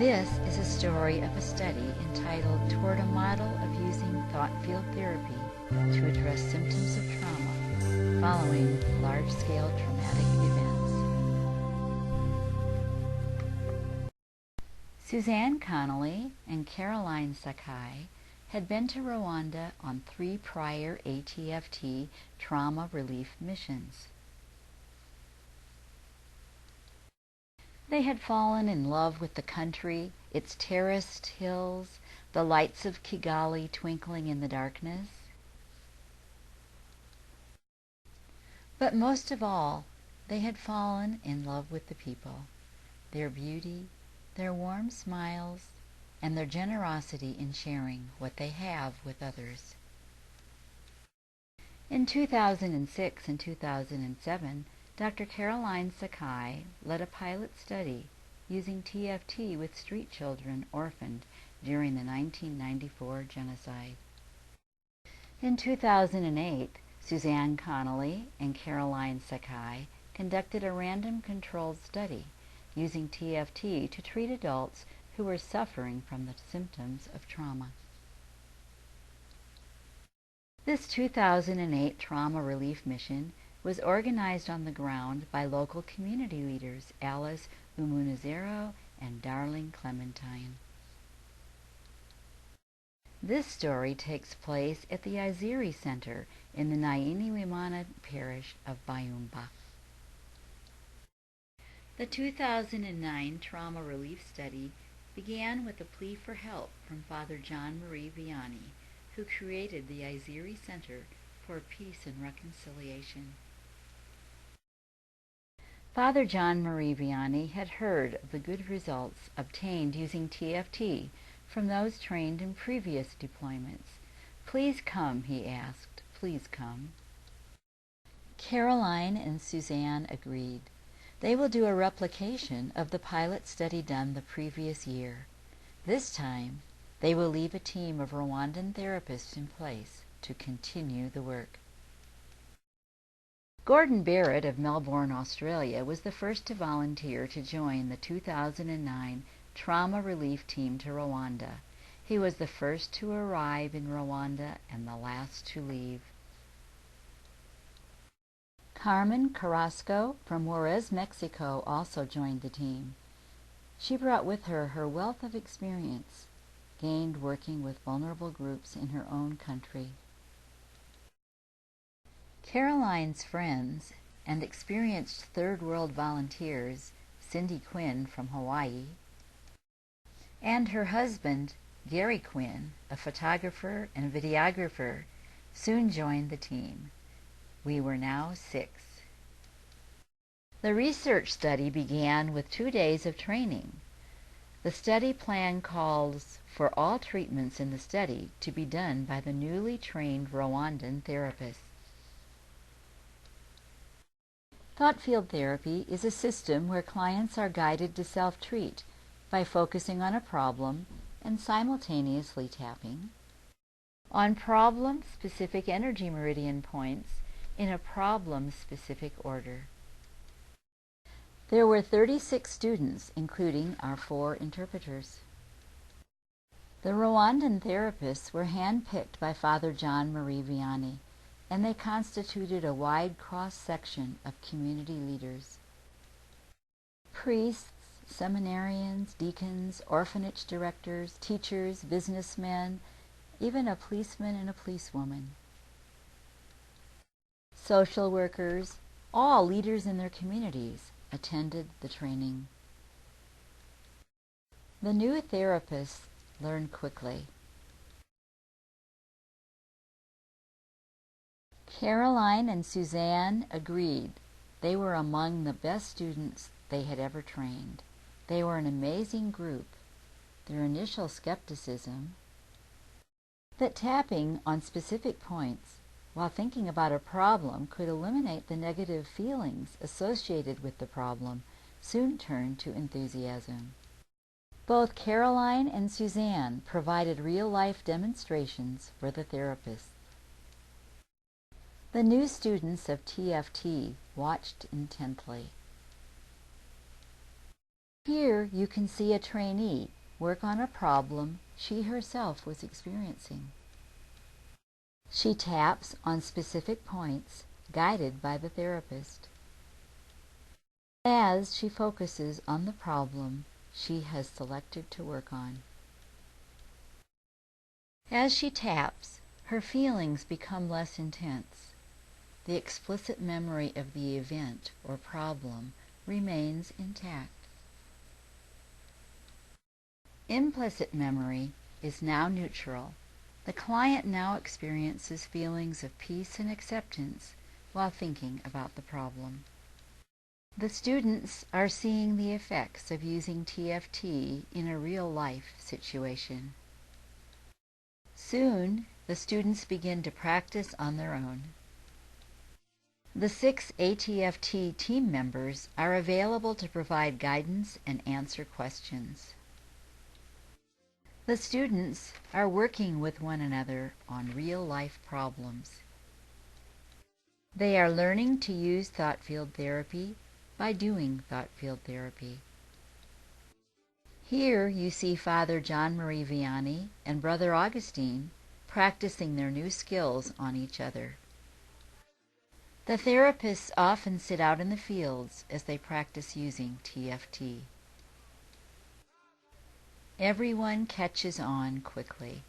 This is a story of a study entitled Toward a Model of Using Thought Field Therapy to Address Symptoms of Trauma Following Large-Scale Traumatic Events. Suzanne Connolly and Caroline Sakai had been to Rwanda on 3 prior ATFT trauma relief missions. They had fallen in love with the country, its terraced hills, the lights of Kigali twinkling in the darkness. But most of all, they had fallen in love with the people, their beauty, their warm smiles, and their generosity in sharing what they have with others. In 2006 and 2007, Dr. Caroline Sakai led a pilot study using TFT with street children orphaned during the 1994 genocide. In 2008, Suzanne Connolly and Caroline Sakai conducted a random controlled study using TFT to treat adults who were suffering from the symptoms of trauma. This 2008 trauma relief mission was organized on the ground by local community leaders Alice Umunezero and Darling Clementine. This story takes place at the Izere Center in the Nyinawimana Parish of Byumba. The 2009 trauma relief study began with a plea for help from Father John Marie Vianney, who created the Izere Center for Peace and Reconciliation. Father John Marie Vianney had heard of the good results obtained using TFT from those trained in previous deployments. "Please come," he asked. "Please come." Caroline and Suzanne agreed. They will do a replication of the pilot study done the previous year. This time, they will leave a team of Rwandan therapists in place to continue the work. Gordon Barrett of Melbourne, Australia, was the first to volunteer to join the 2009 trauma relief team to Rwanda. He was the first to arrive in Rwanda and the last to leave. Carmen Carrasco from Juarez, Mexico, also joined the team. She brought with her her wealth of experience gained working with vulnerable groups in her own country. Caroline's friends and experienced Third World volunteers, Cindy Quinn from Hawaii, and her husband, Gary Quinn, a photographer and videographer, soon joined the team. We were now 6. The research study began with 2 days of training. The study plan calls for all treatments in the study to be done by the newly trained Rwandan therapists. Thought field therapy is a system where clients are guided to self-treat by focusing on a problem and simultaneously tapping on problem-specific energy meridian points in a problem-specific order. There were 36 students, including our 4 interpreters. The Rwandan therapists were hand-picked by Father John Marie Vianney, and they constituted a wide cross-section of community leaders. Priests, seminarians, deacons, orphanage directors, teachers, businessmen, even a policeman and a policewoman. Social workers, all leaders in their communities, attended the training. The new therapists learned quickly. Caroline and Suzanne agreed they were among the best students they had ever trained. They were an amazing group. Their initial skepticism that tapping on specific points while thinking about a problem could eliminate the negative feelings associated with the problem soon turned to enthusiasm. Both Caroline and Suzanne provided real-life demonstrations for the therapists. The new students of TFT watched intently. Here you can see a trainee work on a problem she herself was experiencing. She taps on specific points, guided by the therapist. As she focuses on the problem she has selected to work on. As she taps, her feelings become less intense. The explicit memory of the event or problem remains intact. Implicit memory is now neutral. The client now experiences feelings of peace and acceptance while thinking about the problem. The students are seeing the effects of using TFT in a real-life situation. Soon, the students begin to practice on their own. The 6 ATFT team members are available to provide guidance and answer questions. The students are working with one another on real-life problems. They are learning to use thought field therapy by doing thought field therapy. Here you see Father John Marie Vianney and Brother Augustine practicing their new skills on each other. The therapists often sit out in the fields as they practice using TFT. Everyone catches on quickly.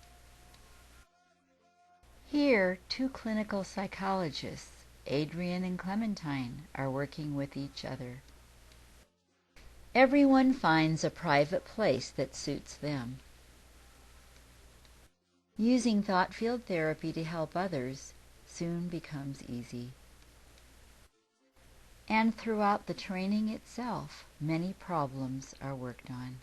Here, 2 clinical psychologists, Adrian and Clementine, are working with each other. Everyone finds a private place that suits them. Using thought field therapy to help others soon becomes easy. And throughout the training itself, many problems are worked on.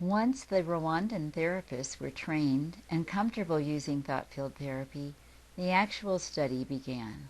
Once the Rwandan therapists were trained and comfortable using thought field therapy, the actual study began.